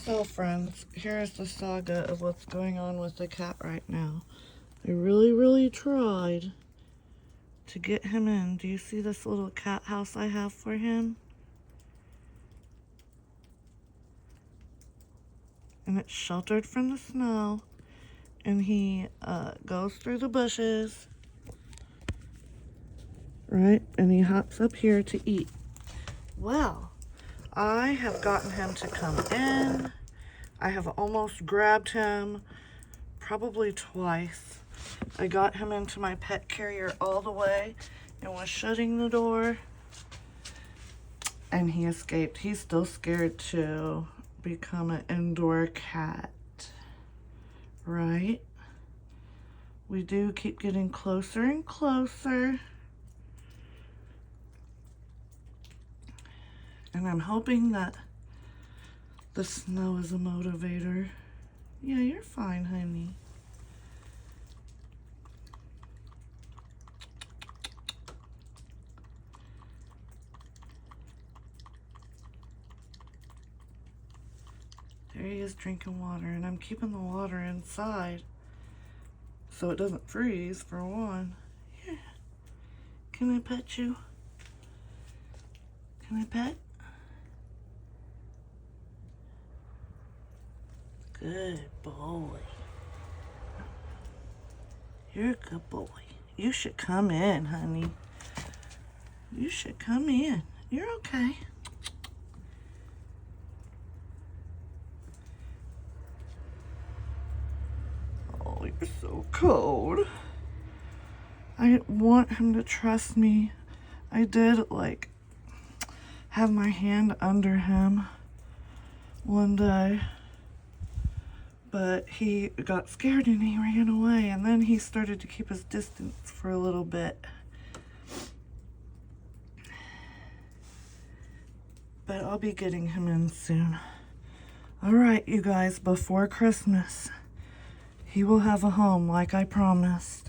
So friends, here's the saga of what's going on with the cat right now. I really tried to get him in. Do you see this little cat house I have for him? And it's sheltered from the snow. And he goes through the bushes, right? And he hops up here to eat. Well, I have gotten him to come in. I have almost grabbed him probably twice. I got him into my pet carrier all the way and was shutting the door, and he escaped. He's still scared to become an indoor cat, right? We do keep getting closer and closer, and I'm hoping that the snow is a motivator. Yeah, you're fine, honey. There he is drinking water, and I'm keeping the water inside so it doesn't freeze, for one. Here, can I pet you? Can I pet? Good boy. You're a good boy. You should come in, honey. You should come in. You're okay. Oh, you're so cold. I want him to trust me. I did, like, have my hand under him one day, but he got scared and he ran away, and then he started to keep his distance for a little bit. But I'll be getting him in soon. All right, you guys, before Christmas, he will have a home like I promised.